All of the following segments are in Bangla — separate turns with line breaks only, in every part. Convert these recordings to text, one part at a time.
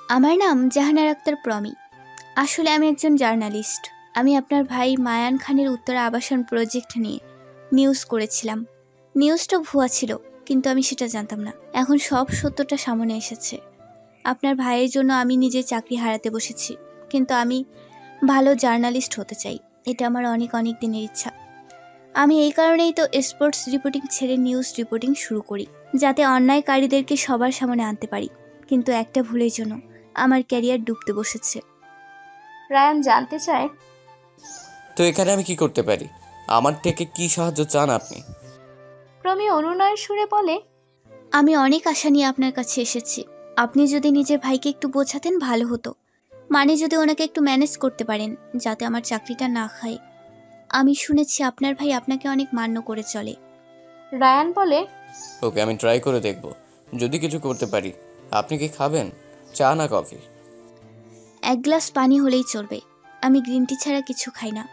আমার নাম জাহানারা আক্তার প্রমি। আসলে আমি একজন জার্নালিস্ট। আমি আপনার ভাই মায়ান খানের উত্তরা আবাসন প্রজেক্ট নিয়ে নিউজ করেছিলাম। নিউজটা ভুয়া ছিল, কিন্তু আমি সেটা জানতাম না। এখন সব সত্যটা সামনে এসেছে। আপনার ভাইয়ের জন্য আমি নিজের চাকরি হারাতে বসেছি, কিন্তু আমি ভালো জার্নালিস্ট হতে চাই। এটা আমার অনেক অনেক দিনের ইচ্ছা। আমি এই কারণেই তো স্পোর্টস রিপোর্টিং ছেড়ে নিউজ রিপোর্টিং শুরু করি, যাতে অন্যায়কারীদেরকে সবার সামনে আনতে পারি। কিন্তু একটা ভুলের জন্য আমার ক্যারিয়ার ডুবতে বসেছে।
রায়ান জানতে চায়,
তো এখানে আমি কি করতে পারি? আমার থেকে কি সাহায্য চান আপনি?
প্রমি অনুনয়ের সুরে বলে,
আমি অনেক আশা নিয়ে আপনার কাছে এসেছি। আপনি যদি নিজের ভাইকে একটু বোঝাতেন ভালো হতো। মানে যদি ওনাকে একটু ম্যানেজ করতে পারেন, যাতে আমার চাকরিটা না খায়। আমি শুনেছি আপনার ভাই আপনাকে অনেক মান্য করে চলে।
রায়ান বলে,
ওকে, আমি ট্রাই করে দেখব যদি কিছু করতে পারি। আপনি কি খাবেন, চা না কফি?
এক গ্লাস পানি হলেই চলবে। আমি গ্রিন টি ছাড়া কিছু খাই না।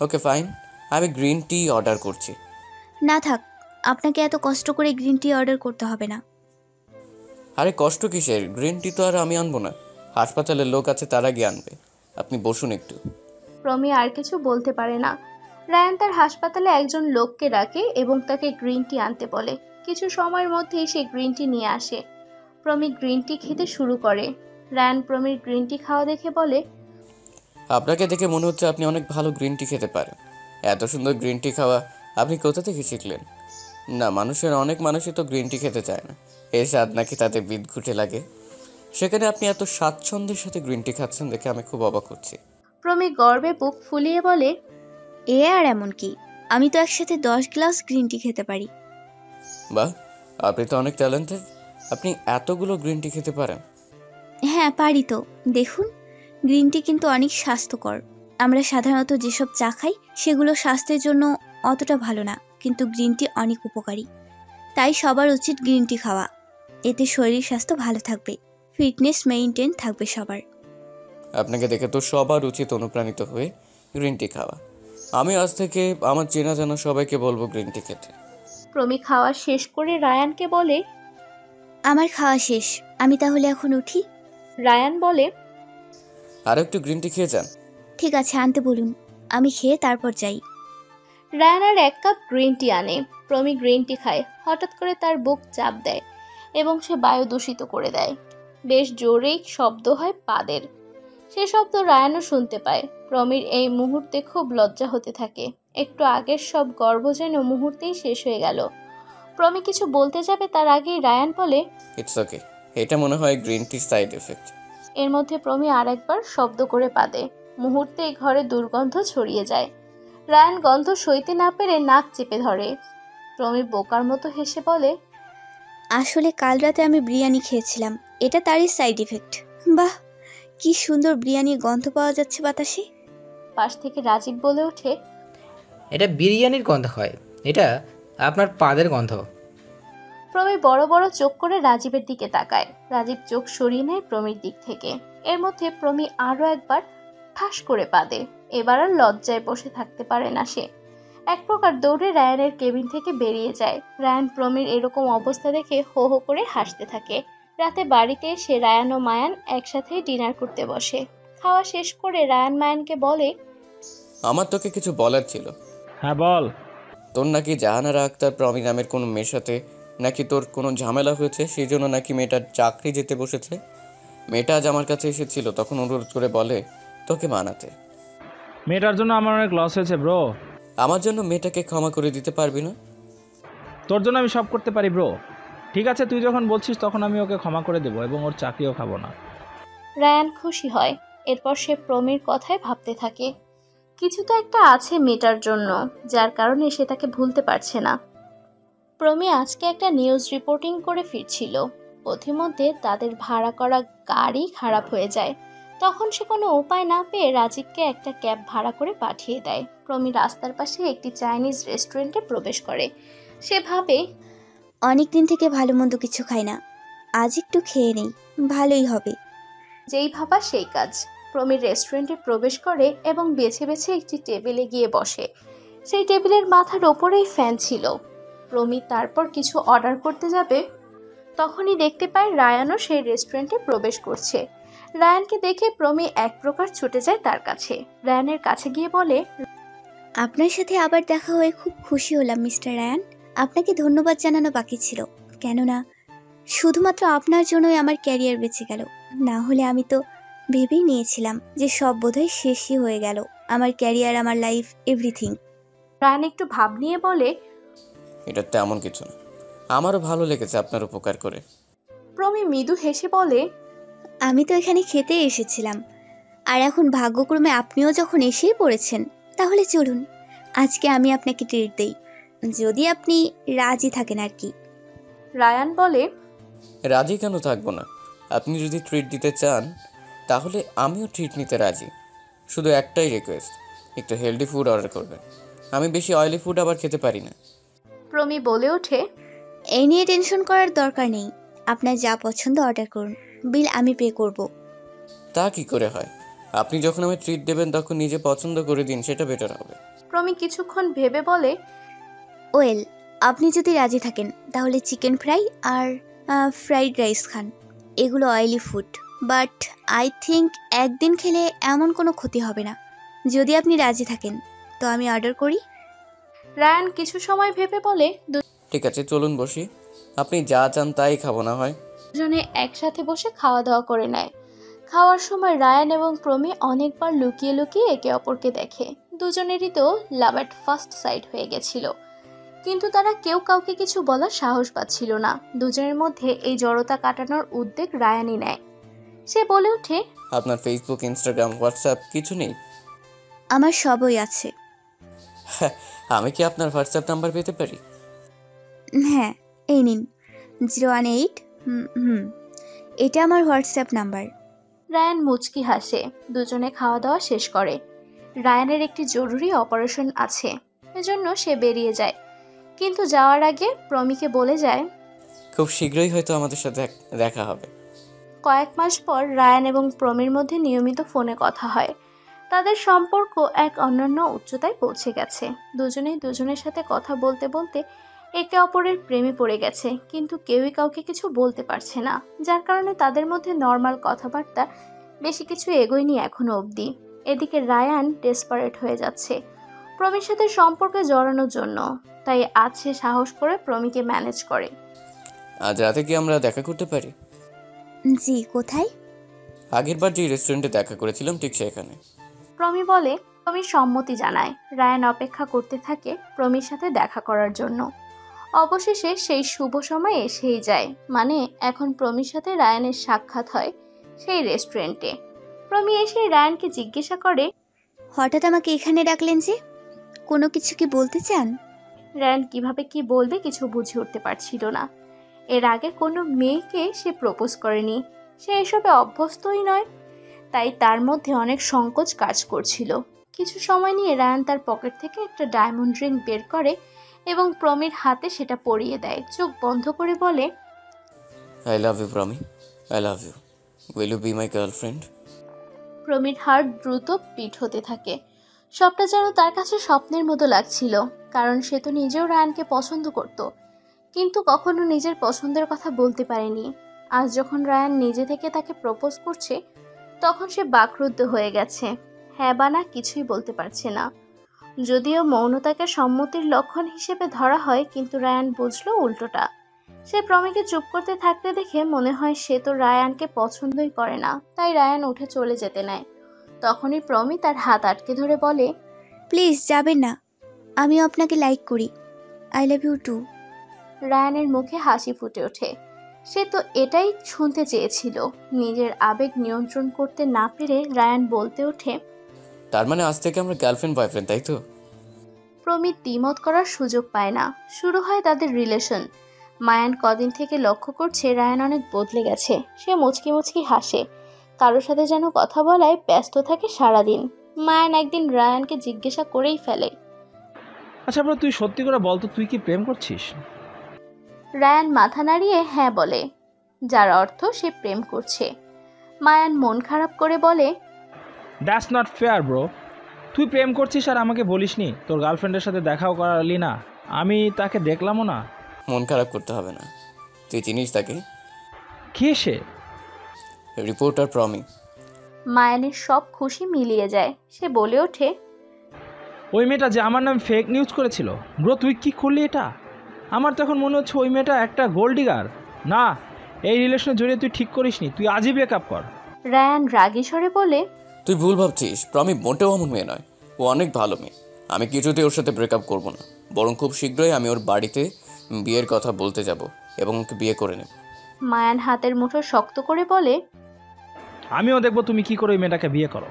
ওকে ফাইন, আমি গ্রিন টি অর্ডার করছি।
না থাক, আপনাকে এত কষ্ট করে গ্রিন টি অর্ডার করতে হবে না।
আরে কষ্ট কিসের? গ্রিন টি তো আর আমি আনবো না, হাসপাতালের লোক আছে, তারা গিয়ে আনবে। আপনি বসুন একটু।
প্রমি আর কিছু বলতে পারে না। রায়ান তার হাসপাতালে একজন লোককে ডাকে এবং তাকে গ্রিন টি আনতে বলে। কিছু সময়ের মধ্যেই সে গ্রিন টি নিয়ে আসে। প্রমি গ্রিন টি খেতে শুরু করে। রায়ান প্রমির গ্রিন টি খাওয়া দেখে বলে,
আপনাকে দেখে মনে হচ্ছে আপনি অনেক ভালো গ্রিন টি খেতে পারেন। এত সুন্দর গ্রিন টি খাওয়া আপনি কোথা থেকে শিখলেন? না, অনেক মানুষই তো গ্রিন টি খেতে চায় না, এর স্বাদ নাকি তাতে বিদঘুটে লাগে। সেখানে আপনি এত স্বাচ্ছন্দ্যের সাথে গ্রিন টি খাচ্ছেন দেখে আমি খুব অবাক হচ্ছি।
প্রমি গর্বে বুক ফুলিয়ে বলে,
এ আর এমন কি, আমি তো একসাথে 10 গ্লাস গ্রিন টি খেতে পারি।
বাহ, আপনি তো অনেক ট্যালেন্টেড। আপনি এতগুলো গ্রিন টি খেতে পারেন?
হ্যাঁ পারি তো। দেখুন, গ্রিন টি কিন্তু অনেক স্বাস্থ্যকর। আমরা সাধারণত যেসব চা খাই সেগুলো স্বাস্থ্যের জন্য অতটা ভালো না, কিন্তু গ্রিন টি অনেক উপকারী। তাই সবার উচিত গ্রিন টি খাওয়া। এতে শরীর স্বাস্থ্য ভালো থাকবে, ফিটনেস মেইনটেইন থাকবে সবার।
আপনাকে দেখে তো সবার উচিত অনুপ্রাণিত হয়ে গ্রিন টি খাওয়া। আমি আজ থেকে আমার চেনা জানা সবাইকে বলবো গ্রিন টি খেতে।
প্রমি খাওয়া শেষ করে রায়ানকে বলে,
আমার খাওয়া শেষ, আমি তাহলে এখন উঠি।
রায়ান বলে,
আর একটু গ্রিন টি খেয়ে যান।
ঠিক আছে, আনতে বলুন, আমি খেয়ে তারপর যাই।
রায়ান আর 1 কাপ গ্রিন টি আনে। প্রমি গ্রিন টি খায়। হঠাৎ করে তার বুক চাপ দেয় এবং সে বায়ু দূষিত করে দেয়। বেশ জোরেই শব্দ হয় পাদের। সে শব্দ রায়ানও শুনতে পায়। প্রমির এই মুহূর্তে খুব লজ্জা হতে থাকে। একটু আগের সব গর্ব যেন মুহূর্তেই শেষ হয়ে গেল। প্রমি কিছু বলতে যাবে তার আগেই রায়ান বলে,
ইটস ওকে, এটা মনে হয় গ্রিন টি সাইড এফেক্ট।
এর মধ্যে প্রমি আরেকবার শব্দ করে পাদে। মুহূর্তেই ঘরে দুর্গন্ধ ছড়িয়ে যায়। রায়ান গন্ধ সইতে না পেরে নাক চেপে ধরে। প্রমি বোকার মতো হেসে বলে,
আসলে কাল রাতে আমি বিরিয়ানি খেয়েছিলাম, এটা তারই সাইড ইফেক্ট। বাহ, কি সুন্দর বিরিয়ানির গন্ধ পাওয়া যাচ্ছে বাতাসে।
পাশ থেকে রাজীব বলে ওঠে,
এটা বিরিয়ানির গন্ধ হয়, এটা আপনার পাদের গন্ধ।
প্রমি বড় বড় চোখ করে রাজীবের দিকে তাকায়। রাজীব চোখ সরিয়ে নেয় প্রমির দিক থেকে। এর মধ্যে প্রমি আরও একবার ঠাস করে পাদে। এবার আর লজ্জায় বসে থাকতে পারে না সে। এক প্রকার দৌড়ে রায়ানের কেবিন থেকে বেরিয়ে যায়। রায়ান প্রমির এরকম অবস্থা দেখে হো হো করে হাসতে থাকে। রাতে বাড়িতে এসে রায়ান ও মায়ান একসাথে ডিনার করতে বসে। খাওয়া শেষ করে রায়ান মায়ানকে বলে,
আমার তোকে কিছু বলার ছিল।
হ্যাঁ বল।
তোর নাকি জাহানারা আক্তার প্রমি নামের কোনো মেয়ের সাথে নাকি তোর কোনো ঝামেলা হয়েছে, সেই জন্য নাকি মেয়েটার চাকরি যেতে বসেছে। মেয়েটা আজ আমার কাছে এসেছিল, তখন অনুরোধ করে বলে তোকে মানাতে।
মেয়েটার জন্য আমার অনেক লস হয়েছে ব্রো।
আমার জন্য মেয়েটাকে ক্ষমা করে দিতে পারবি না?
তোর জন্য আমি সব করতে পারি ব্রো। ঠিক আছে, তুই যখন বলছিস তখন আমি ওকে ক্ষমা করে দেবো এবং ওর চাকরিও খাবো না।
রায়ান খুশি হয়। এরপর সে প্রমির কথায় ভাবতে থাকে। কিছু তো একটা আছে মেয়েটার জন্য, যার কারণে সে তাকে ভুলতে পারছে না। প্রমি আজকে একটা নিউজ রিপোর্টিং করে ফিরছিল। পথিমধ্যে তাদের ভাড়া করা গাড়ি খারাপ হয়ে যায়। তখন সে কোনো উপায় না পেয়ে রাজীবকে একটা ক্যাব ভাড়া করে পাঠিয়ে দেয়। প্রমি রাস্তার পাশে একটি চাইনিজ রেস্টুরেন্টে প্রবেশ করে। সে ভাবে,
অনেক দিন থেকে ভালো মন্দ কিছু খাই না, আজ একটু খেয়ে নেই, ভালোই হবে।
যেই ভাবা সেই কাজ। প্রমির রেস্টুরেন্টে প্রবেশ করে এবং বেছে বেছে একটি টেবিলে গিয়ে বসে। সেই টেবিলের মাথার ওপরেই ফ্যান ছিল। প্রমি তারপর কিছু অর্ডার করতে যাবে, তখনই দেখতে পায় রায়ানও সেই রেস্টুরেন্টে প্রবেশ করছে। রায়ানকে দেখে প্রমি এক প্রকার ছুটে যায় তার কাছে। রায়ানের কাছে গিয়ে বলে,
আপনার সাথে আবার দেখা হয়ে খুব খুশি হলাম মিস্টার রায়ান। আপনাকে ধন্যবাদ জানানো বাকি ছিল, কেননা শুধুমাত্র আপনার জন্যই আমার ক্যারিয়ার বেঁচে গেল। না হলে আমি তো ভেবেই নিয়েছিলাম যে সব বোধহয় শেষই হয়ে গেল, আমার ক্যারিয়ার, আমার লাইফ, এভরিথিং।
রায়ান একটু ভাব নিয়ে বলে,
এটা তেমন কিছু না, আমারও ভালো লেগেছে আপনার উপকার করে।
প্রমি মৃদু হেসে বলে,
আমি তো এখানে খেতে এসেছিলাম, আর এখন ভাগ্যক্রমে আপনিও যখন এসেই পড়েছেন, তাহলে চলুন আজকে আমি আপনাকে ট্রিট দেই, যদি আপনি রাজি থাকেন আর কি।
রায়ান বলে,
রাজি কেন থাকবো না? আপনি যদি ট্রিট দিতে চান তাহলে আমিও ট্রিট নিতে রাজি। শুধু একটাই রিকোয়েস্ট, একটু হেলদি ফুড অর্ডার করবেন। আমি বেশি অয়েলি ফুড আবার খেতে পারি না।
প্রমি বলে ওঠে,
এই নিয়ে টেনশন করার দরকার নেই, আপনার যা পছন্দ অর্ডার করুন, বিল আমি পে করব।
তা কি করে হয়? আপনি যখন আমায় ট্রিট দেবেন তখন নিজে পছন্দ করে দিন, সেটা বেটার হবে।
প্রমি কিছুক্ষণ ভেবে বলে,
ওয়েল, আপনি যদি রাজি থাকেন তাহলে চিকেন ফ্রাই আর ফ্রাইড রাইস খান। এগুলো oily food, but I think একদিন খেলে এমন কোনো ক্ষতি হবে না। যদি আপনি রাজি থাকেন তো আমি অর্ডার করি।
রায়ান কিছু সময় ভেবে বলে,
ঠিক আছে, চলুন বসি। আপনি যা চান তাই খাবো না হয়।
দুজনে একসাথে বসে খাওয়া দাওয়া করে নেয়। খাওয়ার সময় রায়ান এবং প্রমি অনেকবার লুকিয়ে লুকিয়ে একে অপরকে দেখে। দুজনেরই তো লাভ অ্যাট ফার্স্ট সাইট হয়ে গেছিল, কিন্তু তারা কেউ কাউকে কিছু বলার সাহস পাচ্ছিল না। দুজনের মধ্যে এই জড়তা কাটানোর উদ্যোগ রায়ানই নেয়। সে বলে ওঠে,
আপনার ফেসবুক, ইনস্টাগ্রাম, হোয়াটসঅ্যাপ কিছু নেই?
আমার সবই আছে।
আমি কি আপনার হোয়াটসঅ্যাপ নাম্বার পেতে পারি?
হ্যাঁ, এই নিন, 018। এটা আমার হোয়াটসঅ্যাপ নাম্বার।
রায়ান মুচকি হাসে। দুজনে খাওয়া দাওয়া শেষ করে। রায়ানের একটি জরুরি অপারেশন আছে, এজন্য সে বেরিয়ে যায়। কিন্তু যাওয়ার আগে প্রমিকে বলে যায়,
খুব শীঘ্রই হয়তো আমাদের সাথে দেখা হবে।
কয়েক মাস পর রায়ান এবং প্রমির মধ্যে নিয়মিত ফোনে কথা হয়। তাদের সম্পর্ক এক অনন্য উচ্চতায় পৌঁছে গেছে। দুজনেই দুজনের সাথে কথা বলতে বলতে একে অপরের প্রেমে পড়ে গেছে, কিন্তু কেউই কাউকে কিছু বলতে পারছে না, যার কারণে তাদের মধ্যে নর্মাল কথাবার্তা বেশি কিছু এগোয়নি এখনো অবধি। এদিকে রায়ান ডেসপারেট হয়ে যাচ্ছে প্রমির সাথে সম্পর্কে জড়ানোর জন্য, তাই আজ সে সাহস করে প্রমিকে ম্যানেজ করে।
আজ রাতে কি আমরা দেখা করতে পারি?
জি, কোথায়?
আগেরবার যে রেস্টুরেন্টে দেখা করেছিলাম ঠিক সেখানে।
প্রমি বলে। প্রমির সম্মতি জানায়। রায়ান অপেক্ষা করতে থাকে প্রমির সাথে দেখা করার জন্য। অবশেষে সেই শুভ সময় এসেই যায়, মানে এখন প্রমির সাথে রায়ানের সাক্ষাৎ হয় সেই রেস্টুরেন্টে। প্রমি এসে রায়ানকে জিজ্ঞাসা করে,
হঠাৎ আমাকে এখানে ডাকলেন যে? কোনো কিছু কি বলতে চান?
রায়ান কিভাবে কি বলবে কিছু বুঝে উঠতে পারছিল না। এর আগে কোনো মেয়েকে সে প্রপোজ করেনি, সে এসবে অভ্যস্তই নয়, তাই তার মধ্যে অনেক সংকোচ কাজ করছিল। কিছু সময় নিয়ে রায়ান তার পকেট থেকে একটা ডায়মন্ড রিং বের করে এবং প্রমির হাতে সেটা পরিয়ে দেয়। চোখ বন্ধ করে বলে,
I love you Promi, I love you. Will you be my girlfriend?
প্রমির হার্ট দ্রুত বিট হতে থাকে। সবটা যেন তার কাছে স্বপ্নের মতো লাগছিল, কারণ সে তো নিজেও রায়ানকে পছন্দ করত, কিন্তু কখনো নিজের পছন্দের কথা বলতে পারেনি। আজ যখন রায়ান নিজে থেকে তাকে প্রপোজ করছে, তখন সে বাকরুদ্ধ হয়ে গেছে। হ্যাঁ বা না কিছুই বলতে পারছে না। যদিও মৌনতাকে সম্মতির লক্ষণ হিসেবে ধরা হয়, কিন্তু রায়ান বুঝলো উল্টোটা। সে প্রমিকে চুপ করতে থাকতে দেখে মনে হয় সে তো রায়ানকে পছন্দই করে না, তাই রায়ান উঠে চলে যেতে নেয়। তখনই প্রমি তার হাত আটকে ধরে বলে,
প্লিজ যাবেন না, আমিও আপনাকে লাইক করি। I love you too.
রায়ানের মুখে হাসি ফুটে ওঠে। সে তো এটাই শুনতে চেয়েছিল। নিজের আবেগ নিয়ন্ত্রণ করতে না পেরে রায়ান বলতে ওঠে,
তার মানে আজ থেকে আমরা গার্লফ্রেন্ড বয়ফ্রেন্ড, তাই তো?
প্রমি দ্বিমত করার সুযোগ পায় না। শুরু হয় তাদের রিলেশন। মায়ান কদিন থেকে লক্ষ্য করছে রায়ান অনেক বদলে গেছে। সে মুচকি মুচকি হাসে, কারোর সাথে যেন কথা বলায় ব্যস্ত থাকে সারাদিন। মায়ান একদিন রায়ানকে জিজ্ঞাসা করেই ফেলে,
আচ্ছা ব্রো, তুই সত্যি করে বল তো, তুই কি প্রেম করছিস?
রায়ান মাথা নাড়িয়ে হ্যাঁ বলে, যার অর্থ সে প্রেম করছে। মায়ান মন খারাপ করে বলে,
দ্যাটস নট ফেয়ার ব্রো। তুই প্রেম করছিস আর আমাকে বলিসনি, তোর গার্লফ্রেন্ডের সাথে দেখাও করালি না, আমি তাকে দেখলামও না।
মন খারাপ করতে হবে না, তুই চিনিস তাকে?
কে সে?
রিপোর্টার প্রমি।
মায়ানের সব খুশি মিলিয়ে যায়। সে বলে ওঠে,
ওই মেয়েটা যে আমার নাম ফেক নিউজ করেছিল। ব্রো তুই কি করলি এটা? আমার তো এখন মনে হচ্ছে ওই মেয়েটা একটা গোল্ড ডিগার। না, এই রিলেশনে জড়িয়ে তুই ঠিক করিসনি। তুই আজই ব্রেকআপ কর।
রায়ান রাগী স্বরে বলে,
তুই ভুল ভাবছিস, প্রমি মোটেও এমন মেয়ে নয়। ও অনেক ভালো মেয়ে। আমি কিছুতেই ওর সাথে ব্রেকআপ করবো না, বরং খুব শীঘ্রই আমি ওর বাড়িতে বিয়ের কথা বলতে যাব এবং ওকে বিয়ে করে নেব।
মায়ান হাতের মুঠো শক্ত করে বলে,
আমিও দেখবো তুমি কি করে ওই মেয়েটাকে বিয়ে করো।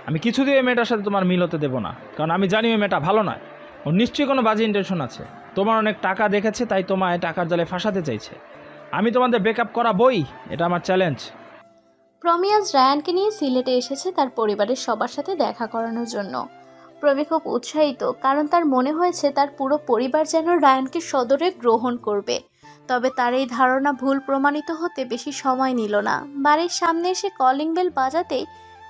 আমি কিছুতেই ওই মেয়েটার সাথে তোমার মিল হতে দেবো না, কারণ আমি জানি ওই মেয়েটা ভালো নয়। ওর নিশ্চয়ই কোনো বাজে ইন্টেনশন আছে। তোমার অনেক টাকা দেখেছে, তাই তোমায় টাকার জালে ফাঁসাতে চাইছে। আমি তোমাদের ব্রেকআপ করাবই, এটা আমার চ্যালেঞ্জ।
প্রমি আজ রায়ানকে নিয়ে সিলেটে এসেছে তার পরিবারের সবার সাথে দেখা করানোর জন্য। প্রমি খুব উৎসাহিত, কারণ তার মনে হয়েছে তার পুরো পরিবার যেন রায়ানকে সদরে গ্রহণ করবে। তবে তার এই ধারণা ভুল প্রমাণিত হতে বেশি সময় নিল না। বাড়ির সামনে এসে কলিং বেল বাজাতেই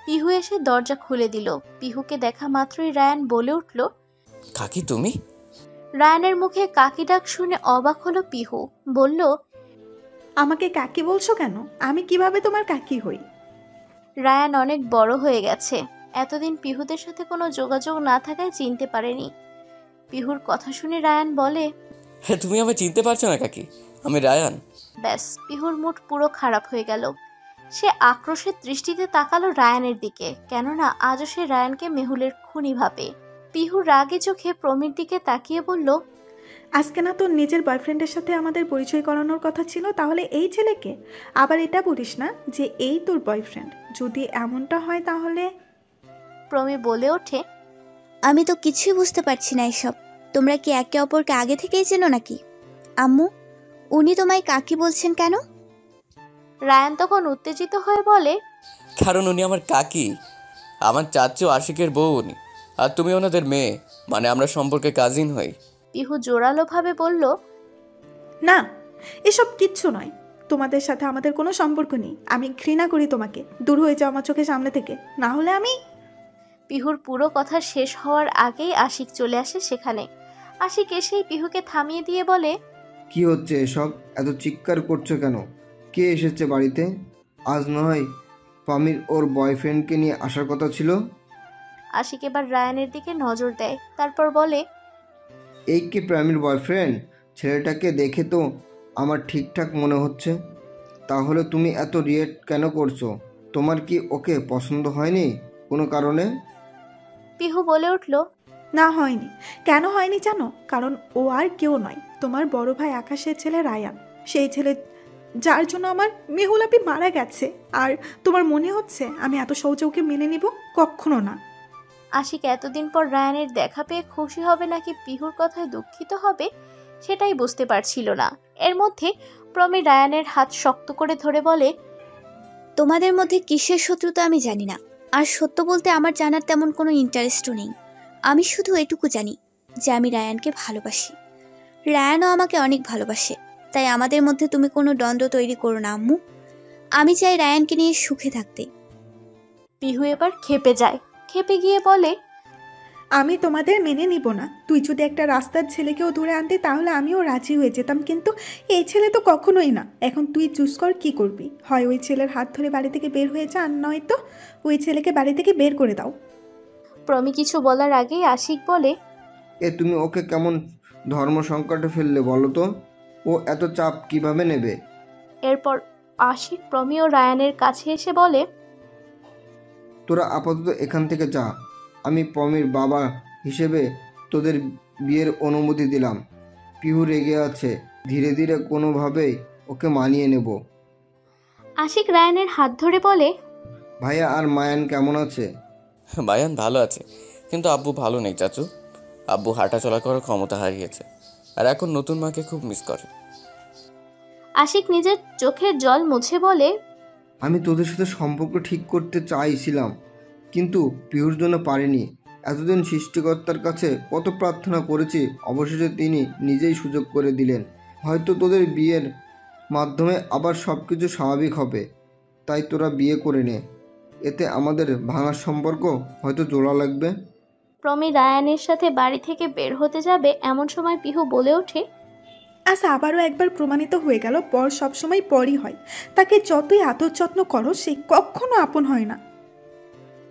পিহু এসে দরজা খুলে দিল। পিহুকে দেখা মাত্রই রায়ান বলে উঠল,
কাকি তুমি?
রায়ানের মুখে কাকি ডাক শুনে অবাক হলো পিহু। বলল,
আমাকে কাকি বলছো কেন? আমি কিভাবে তোমার কাকি হই?
রায়ান অনেক বড় হয়ে গেছে। এতদিন পিহুদের সাথে কোনো যোগাযোগ না থাকায় চিনতে পারেনি। পিহুর কথা শুনে রায়ান বলে,
হ্যাঁ, তুমি আমায় চিনতে পারছো না কাকি? আমি রায়ান।
ব্যাস, পিহুর মুড পুরো খারাপ হয়ে গেল। সে আক্রোশের দৃষ্টিতে তাকালো রায়ানের দিকে, কেননা আজও সে রায়ানকে মেহুলের খুনি ভাবে। পিহু রাগে চোখে প্রমির দিকে তাকিয়ে বলল,
আজকে না তোর নিজের বয়ফ্রেন্ডের সাথে আমাদের পরিচয় করানোর কথা ছিল, তাহলে এই ছেলেকে? আবার এটা বলিস না যে এই তোর বয়ফ্রেন্ড। যদি এমনটা হয় তাহলে?
প্রমি বলে ওঠে,
আমি তো কিছুই বুঝতে পারছি না এসব। তোমরা কি একে অপরকে আগে থেকেই চেনো নাকি? আম্মু, উনি তোমায় কাকি বলছেন কেন?
রায়ান তখন উত্তেজিত হয়ে বলে,
কারণ উনি আমার কাকি, আমার চাচু আশিকের বউ উনি, আর তুমি ওনাদের মেয়ে, মানে আমরা সম্পর্কে কাজিন হই।
পিহু জোরালোভাবে বলল,
না, এসব কিচ্ছু নয়। তোমাদের সাথে আমাদের কোনো সম্পর্ক নেই। আমি ঘৃণা করি তোমাকে। দূর হয়ে যাও আমার চোখের সামনে থেকে, না হলে আমি।
পিহুর পুরো কথা শেষ হওয়ার আগেই আশিক চলে আসে সেখানে। আশিক এসেই পিহুকে থামিয়ে দিয়ে বলে,
কি হচ্ছে এসব? এত চিৎকার করছো কেন? কে এসেছে বাড়িতে? আজ নয় পামির ওর বয়ফ্রেন্ডকে নিয়ে আসার কথা ছিল।
আশিক এবার রায়ানের দিকে নজর দেয়, তারপর বলে,
এই কি প্রামির বয়ফ্রেন্ড? ছেলেটাকে দেখে তো আমার ঠিকঠাক মনে হচ্ছে। তাহলে তুমি এত রিয়েক্ট কেন করছো? তোমার কি ওকে পছন্দ হয়নি কোনো কারণে?
পিহু বলে উঠল,
না, হয়নি। কেন হয়নি জানো? কারণ ও আর কেউ নয়, তোমার বড় ভাই আকাশের ছেলে রায়ান। সেই ছেলে যার জন্য আমার মেহুল আপি মারা গেছে। আর তোমার মনে হচ্ছে আমি এত সহজে ওকে মেনে নিব? কখনো না।
আশিক এতদিন পর রায়ানের দেখা পেয়ে খুশি হবে নাকি পিহুর কথায় দুঃখিত হবে সেটাই বুঝতে পারছিল না। এর মধ্যে প্রমি রায়ানের হাত শক্ত করে ধরে বলে,
তোমাদের মধ্যে কিসের শত্রুতা আমি জানি না। আর সত্য বলতে আমার জানার তেমন কোনো ইন্টারেস্টও নেই। আমি শুধু এটুকু জানি যে আমি রায়ানকে ভালোবাসি। রায়ানও আমাকে অনেক ভালোবাসে। তাই আমাদের মধ্যে তুমি কোনো দ্বন্দ্ব তৈরি করো না আম্মু। আমি চাই রায়ানকে নিয়ে সুখে থাকতে।
পিহু এবার খেপে যায়। খেপে গিয়ে বলে,
আমি তোমাদের মেনে নিব না। তুই যদি একটা রাস্তার ছেলেকেও ধরে আনতে তাহলে আমিও রাজি হয়ে যেতাম, কিন্তু এই ছেলে তো কখনোই না। এখন তুই চুজ কর কি করবি। হয় ওই ছেলের হাত ধরে বাড়ি থেকে বের হয়ে যা, আর নয়তো ওই ছেলেকে বাড়ি থেকে বের করে দাও।
প্রমি কিছু বলার আগেই আশিক বলে,
তুমি ওকে কেমন ধর্ম সংকটে ফেললে বলো তো? ও এত চাপ কিভাবে নেবে?
এরপর আশিক প্রমি ও রায়ানের কাছে এসে বলে,
তোরা আপাতত এখান থেকে যা। আমি পমির বাবা হিসেবে তোদের বিয়ের অনুমতি দিলাম। পিহু রেগে আছে, ধীরে ধীরে কোনোভাবেই ওকে মানিয়ে নেব।
আশিক রায়ানের হাত ধরে বলে,
ভাইয়া আর মায়ান কেমন আছে?
বায়ান ভালো আছে, কিন্তু আব্বু ভালো নেই চাচু। আব্বু হাঁটাচলা করার ক্ষমতা হারিয়েছে, আর এখন নতুন মাকে খুব মিস করে।
আশিক নিজের চোখের জল মুছে বলে,
আমি তোদের সাথে সম্পর্ক ঠিক করতে চাইছিলাম, কিন্তু পিহুর জন্য পারিনি। এতদিন সৃষ্টিকর্তার কাছে কত প্রার্থনা করেছি, অবশেষে তিনি নিজেই সুযোগ করে দিলেন। হয়তো তোদের বিয়ের মাধ্যমে আবার সব কিছু স্বাভাবিক হবে। তাই তোরা বিয়ে করে নে, এতে আমাদের ভাঙার সম্পর্ক হয়তো জোড়া লাগবে।
প্রমি রায়ানের সাথে বাড়ি থেকে বের হতে যাবে এমন সময় পিহু বলে ওঠে,
আজ আবারও একবার প্রমাণিত হয়ে গেল পর সবসময় পরই হয়। তাকে যতই আদর যত্ন করো সে কখনো আপন হয় না।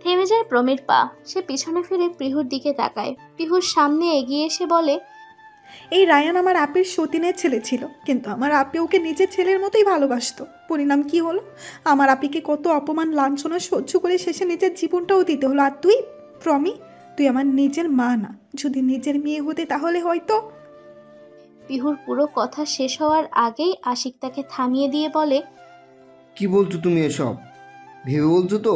থেমে যায় প্রমীর পা। সে পিছনে ফিরে পিহুর দিকে তাকায়। পিহুর সামনে এগিয়ে এসে বলে,
এই রায়ান আমার আপের সতীনের ছেলে ছিল, কিন্তু আমার আপে ওকে নিজের ছেলের মতোই ভালোবাসতো। পরিণাম কি হলো? আমার আপিকে কত অপমান লাঞ্ছনা সহ্য করে শেষে নিজের জীবনটাও দিতে হলো। আর তুই প্রমি, তুই আমার নিজের মা না। যদি নিজের মেয়ে হতে তাহলে হয়তো।
পিহুর পুরো কথা শেষ হওয়ার আগেই আশিক তাকে থামিয়ে দিয়ে বলে,
কি বলছো তুমি এসব? ভেবে বলছো তো?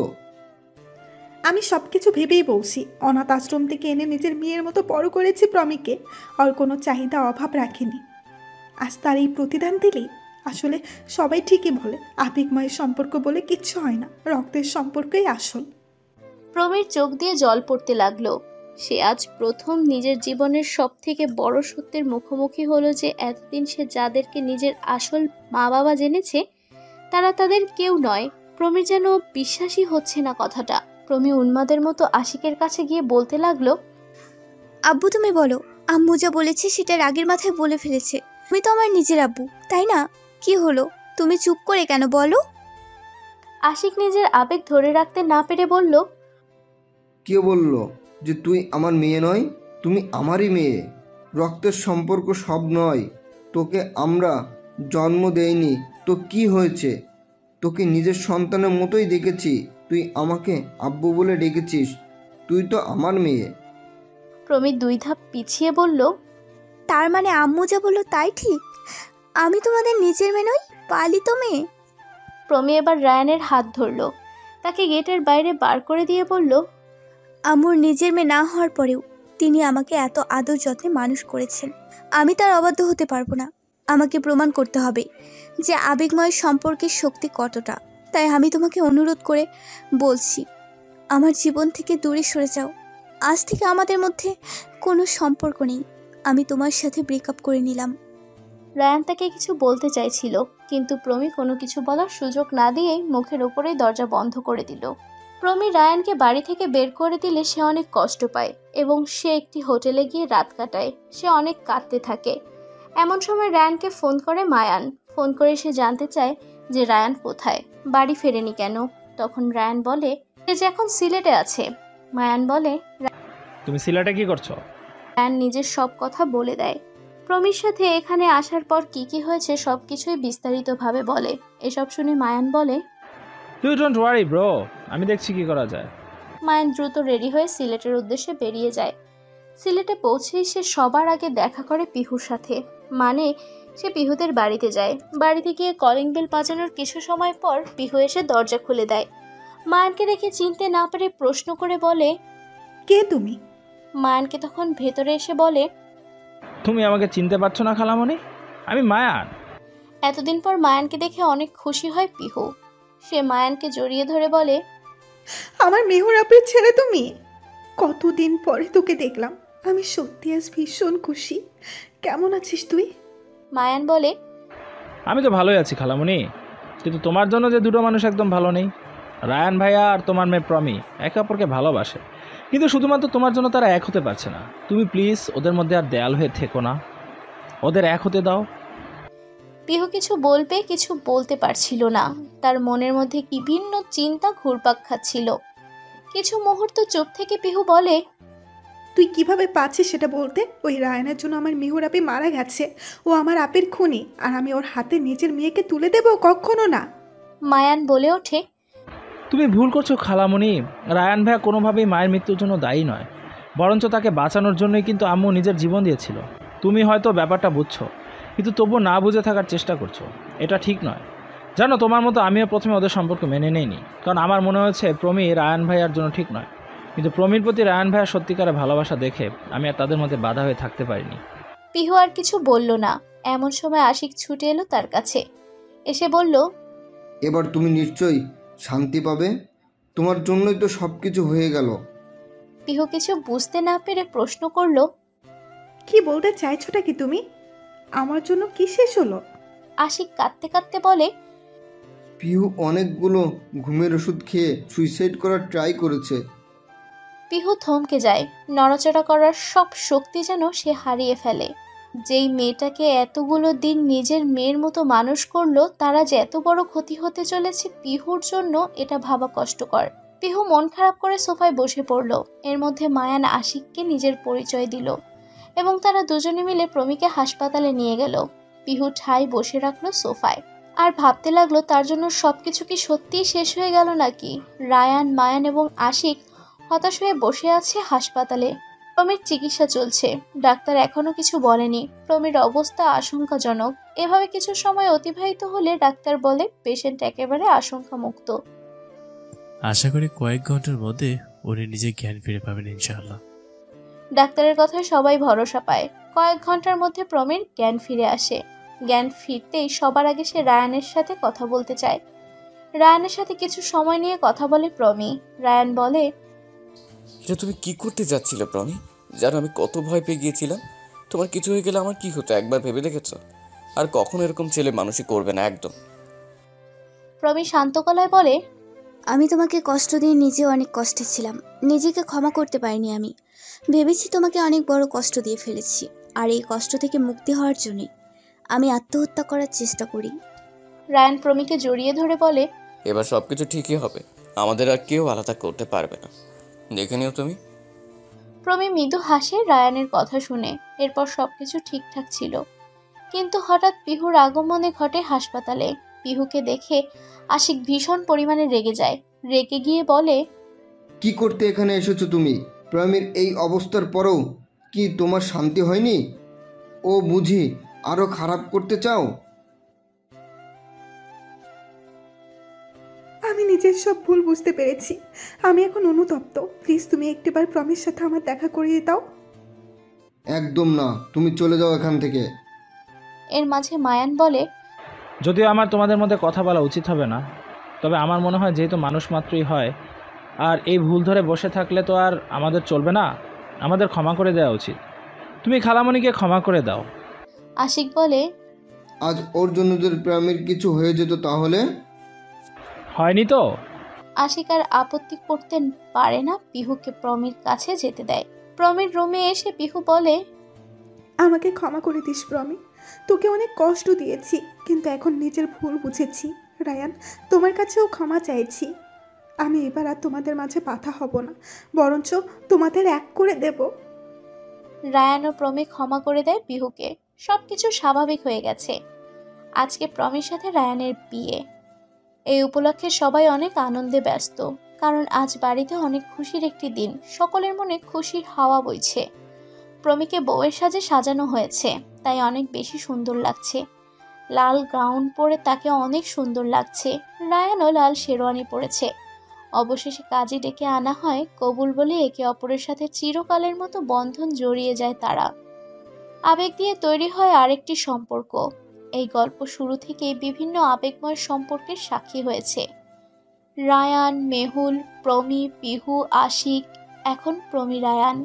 আমি সব কিছু ভেবেই বলছি। অনাথ আশ্রম থেকে এনে নিজের মেয়ের মতো বড় করেছি প্রমিকে, আর কোনো চাহিদা অভাব রাখিনি। আজ তার এই প্রতিদান দিলেই। আসলে সবাই ঠিকই বলে, আবেগময় সম্পর্ক বলে কিচ্ছু হয় না, রক্তের সম্পর্কই আসল।
প্রমীর চোখ দিয়ে জল পড়তে লাগলো। সে আজ প্রথম নিজের জীবনের সব থেকে বড় সত্যের মুখোমুখি হলো যে এতদিন সে যাদেরকে নিজের আসল মা বাবা জেনেছে তারা তাদের কেউ নয়। প্রমীর যেন বিশ্বাসই হচ্ছে না কথাটা। প্রমি উন্মাদের মতো আশিকের কাছে গিয়ে বলতে লাগলো,
আব্বু তুমি বলো, আম্মু যা বলেছে সেটা রাগের মাথায় বলে ফেলেছে। তুমি তো আমার নিজের আব্বু, তাই না? কি হলো, তুমি চুপ করে কেন বলো?
আশিক নিজের আবেগ ধরে রাখতে না পেরে বলল,
কে বললো যে তুই আমার মেয়ে নয়? তুমি আমারই মেয়ে। রক্তের সম্পর্ক সব নয়। তোকে আমরা জন্ম দেইনি তো কি হয়েছে? তোকে নিজের সন্তানের মতোই দেখেছি। তুই আমাকে আব্বু বলে ডেকেছিস। তুই তো আমার মেয়ে।
প্রমি 2 ধাপ পিছিয়ে বলল,
তার মানে আম্মু যা বললো তাই ঠিক? আমি তোমাদের নিজের মেয়ে নই, পালিত মেয়ে?
প্রমি এবার রায়ানের হাত ধরল, তাকে গেটের বাইরে বার করে দিয়ে বলল,
আম্মুর নিজের মেয়ে না হওয়ার পরেও তিনি আমাকে এত আদর যত্নে মানুষ করেছেন। আমি তার অবাধ্য হতে পারবো না। আমাকে প্রমাণ করতে হবে যে আবেগময় সম্পর্কের শক্তি কতটা। তাই আমি তোমাকে অনুরোধ করে বলছি, আমার জীবন থেকে দূরে সরে যাও। আজ থেকে আমাদের মধ্যে কোনো সম্পর্ক নেই। আমি তোমার সাথে ব্রেকআপ করে নিলাম।
রায়ান তাকে কিছু বলতে চাইছিল, কিন্তু প্রমি কোনো কিছু বলার সুযোগ না দিয়েই মুখের ওপরেই দরজা বন্ধ করে দিল। প্রমি রায়ানকে বাড়ি থেকে বের করে দিলে সে অনেক কষ্ট পায় এবং সে একটি হোটেলে গিয়ে রাত কাটায়। সে অনেক কাঁদতে থাকে। এমন সময় রায়ানকে ফোন করে মায়ান। ফোন করে সে জানতে চায় যে রায়ান কোথায়, বাড়ি ফেরেনি কেন। তখন রায়ান বলে সে যে এখন সিলেটে আছে। মায়ান বলে,
তুমি সিলেটে কি করছো?
রায়ান নিজের সব কথা বলে দেয়। প্রমির সাথে এখানে আসার পর কি কি হয়েছে সবকিছুই বিস্তারিতভাবে বলে। এসব শুনে মায়ান বলে,
ইউ ডোন্ট ওয়ারি ব্রো, আমি দেখছি কি করা যায়।
মায়ান দ্রুত রেডি হয়ে সিলেটের উদ্দেশ্যে বেরিয়ে যায়। সিলেটে পৌঁছেই সে সবার আগে দেখা করে পিহুর সাথে। মানে সে পিহুদের বাড়িতে যায়। বাড়িতে গিয়ে কলিং বেল বাজানোর কিছু সময় পর পিহু এসে দরজা খুলে দেয়। মায়ানকে দেখে চিনতে না পেরে প্রশ্ন করে বলে,
কে তুমি?
মায়ানকে তখন ভেতরে এসে বলে,
তুমি আমাকে চিনতে পারছো না খালামণি? আমি মায়ান।
এতদিন পর মায়ানকে দেখে অনেক খুশি হয় পিহু। সে মায়ানকে জড়িয়ে ধরে বলে,
আমার মেহুর আপের ছেলে তুমি? কতদিন পরে তোকে দেখলাম। আমি সত্যি আজ ভীষণ খুশি। কেমন আছিস তুই?
মায়ান বলে,
আমি তো ভালোই আছি খালামণি, কিন্তু তোমার জন্য যে দুটো মানুষ একদম ভালো নেই। রায়ান ভাইয়া আর তোমার মেয়ে প্রমি একে অপরকে ভালোবাসে, কিন্তু শুধুমাত্র তোমার জন্য তারা এক হতে পারছে না। তুমি প্লিজ ওদের মধ্যে আর দেয়াল হয়ে থেকো না, ওদের এক হতে দাও।
পিহু কিছু বলবে কিছু বলতে পারছিল না। তার মনের মধ্যে বিভিন্ন চিন্তা ঘুরপাক খাচ্ছিল। কিছু মুহূর্ত চুপ থেকে পিহু বলে,
তুই কিভাবে পাচ্ছিস সেটা বলতে? ওই রায়নের জন্য আমার মেহুর আপে মারা গেছে। ও আমার আপের খুনি, আর আমি ওর হাতে নিজের মেয়েকে তুলে দেব? কখনো না।
মায়ান বলে ওঠে,
তুমি ভুল করছো খালামণি। রায়ান ভাইয়া কোনোভাবেই মায়ের মৃত্যুর জন্য দায়ী নয়, বরঞ্চ তাকে বাঁচানোর জন্যই কিন্তু আম্মু নিজের জীবন দিয়েছিল। তুমি হয়তো ব্যাপারটা বুঝছো, কিন্তু তবুও না বুঝে থাকার চেষ্টা করছো। এটা ঠিক নয়। জানো, তোমার মতো আমিও প্রথমে ওদের সম্পর্ক মেনে নেইনি, কারণ আমার মনে হয়েছে প্রমি রায়ান ভাইয়ার জন্য ঠিক নয়। কিন্তু প্রমির প্রতি রায়ান ভাইয়ার সত্যিকারের ভালোবাসা দেখে আমি আর তাদের মধ্যে বাধা হয়ে থাকতে পারিনি।
পিহু আর কিছু বলল না। এমন সময় আশিক ছুটে এলো তার কাছে। এসে বলল,
এবার তুমি নিশ্চয়ই শান্তি পাবে। তোমার জন্যই তো সব কিছু হয়ে গেল।
পিহু কিছু বুঝতে না পেরে প্রশ্ন করলো,
কি বলতে চাইছোটা কি তুমি? আমার জন্য কি শেষ হলো?
আশিক কাঁদতে কাঁদতে বলে,
পিহু অনেকগুলো ঘুমের ওষুধ খেয়ে সুইসাইড করার ট্রাই করেছে।
পিহু থমকে যায়। নড়াচড়া করার সব শক্তি যেন সে হারিয়ে ফেলে। যেই মেয়েটাকে এতগুলো দিন নিজের মেয়ের মতো মানুষ করলো, তারা যে এত বড় ক্ষতি হতে চলেছে পিহুর জন্য, এটা ভাবা কষ্টকর। পিহু মন খারাপ করে সোফায় বসে পড়ল। এর মধ্যে মায়ান আশিককে নিজের পরিচয় দিল এবং তারা দুজনে মিলে প্রমিকে হাসপাতালে নিয়ে গেল। পিহু ঠাই বসে রাখলো সোফায় আর ভাবতে লাগলো তার জন্য সবকিছু কি সত্যিই শেষ হয়ে গেল নাকি। রায়ান, মায়ান এবং আশিক হতাশ হয়ে বসে আছে হাসপাতালে। প্রমির চিকিৎসা চলছে, ডাক্তার এখনো কিছু বলেনি। প্রমির অবস্থা আশঙ্কাজনক। এভাবে কিছু সময় অতিবাহিত হলে ডাক্তার বলে পেশেন্ট একেবারে আশঙ্কামুক্ত।
আশা করি কয়েক ঘন্টার মধ্যে উনি নিজে জ্ঞান ফিরে পাবেন ইনশাআল্লাহ।
ডাক্তারের কথায় সবাই ভরসা পায়। কয়েক ঘন্টার মধ্যে প্রমির জ্ঞান ফিরে আসে। জ্ঞান ফিরতেই সবার আগে সে রায়ানের সাথে কথা বলতে চায়। রায়ানের সাথে কিছু সময় নিয়ে কথা বলে প্রমি। রায়ান বলে,
এটা তুমি কি করতে যাচ্ছিলে প্রমি? জানো আমি কত ভয় পেয়ে গিয়েছিলাম। তোমার কিছু হয়ে গেলে আমার কি হতো একবার ভেবে দেখেছো? আর কখনো এরকম ছেলে মানুষই করবে না একদম।
প্রমি শান্ত গলায় বলে,
আমি তোমাকে কষ্ট দিয়ে নিজেও অনেক কষ্টে ছিলাম। নিজেকে ক্ষমা করতে পারিনি আমি। ভেবেছি তোমাকে অনেক বড় কষ্ট দিয়ে ফেলেছি। আর এই কষ্ট থেকে মুক্তি হওয়ার জন্যই আমি আত্মহত্যা করার চেষ্টা করি।
রায়ান প্রমিকে জড়িয়ে ধরে বলে,
এবার সব কিছু ঠিকই হবে। আমাদের আর কেউ আলাদা করতে পারবে না, দেখে নিও তুমি।
প্রমি মৃদু হাসে রায়ানের কথা শুনে। এরপর সবকিছু ঠিকঠাক ছিল, কিন্তু হঠাৎ পিহুর আগমনে ঘটে হাসপাতালে। পিহুকে দেখে আশিক ভীষণ পরিমাণে রেগে যায়। রেগে গিয়ে বলে,
কি করতে এখানে এসেছো তুমি? প্রেমের এই অবস্থার পরেও কি তোমার শান্তি হয়নি? ও বুঝি আরো খারাপ করতে চাও?
আমি নিজের সব ভুল বুঝতে পেরেছি। আমি এখন অনুতপ্ত। প্লিজ তুমি একটিবার প্রমির সাথে আমার দেখা করিয়ে দাও।
একদম না, তুমি চলে যাও এখান থেকে।
এর মাঝে মায়ান বলে,
যদিও আমার তোমাদের মধ্যে কথা বলা উচিত হবে না, তবে আমার মনে হয় যেহেতু মানুষ মাত্রই হয়, আর এই ভুল ধরে বসে থাকলে তো আর আমাদের চলবে না। আমাদের ক্ষমা করে দেওয়া উচিত। তুমি খালামণিকে ক্ষমা করে দাও।
আশিক বলে,
আজ ওর জন্য যদি প্রেমের কিছু হয়ে যেত তাহলে?
হয়নি তো?
আশিক আর আপত্তি করতে পারে না, পিহুকে প্রমির কাছে যেতে দেয়। প্রমির রুমে এসে পিহু বলে,
আমাকে ক্ষমা করে দিস প্রমি। তোকে অনেক কষ্ট দিয়েছি, কিন্তু এখন নিজের ভুল বুঝেছি। রায়ান, তোমার কাছেও ক্ষমা চাইছি। আমি এবার আর তোমাদের মাঝে বাধা হব না, বরঞ্চ তোমাদের এক করে দেব।
রায়ান ও প্রমি ক্ষমা করে দেয় পিহুকে। সবকিছু স্বাভাবিক হয়ে গেছে। আজকে প্রমির সাথে রায়ানের বিয়ে। এই উপলক্ষে সবাই অনেক আনন্দে ব্যস্ত, কারণ আজ বাড়িতে অনেক খুশির একটি দিন। সকলের মনে খুশির হাওয়া বইছে। প্রমিকে বউয়ের সাজে সাজানো হয়েছে, তাই অনেক বেশি সুন্দর লাগছে। লাল গাউন পরে তাকে অনেক সুন্দর লাগছে। রায়ানও লাল শেরওয়ানি পরেছে। অবশেষে কাজী ডেকে আনা হয়, কবুল বলে একে অপরের সাথে চিরকালের মতো বন্ধন জড়িয়ে যায় তারা। আবেগ দিয়ে তৈরি হয় আরেকটি সম্পর্ক। এই গল্প শুরু থেকেই বিভিন্ন আবেগময় সম্পর্কের সাক্ষী হয়েছে। রায়ান, মেহুল, প্রমি, পিহু, আশিক, এখন প্রমি রায়ান।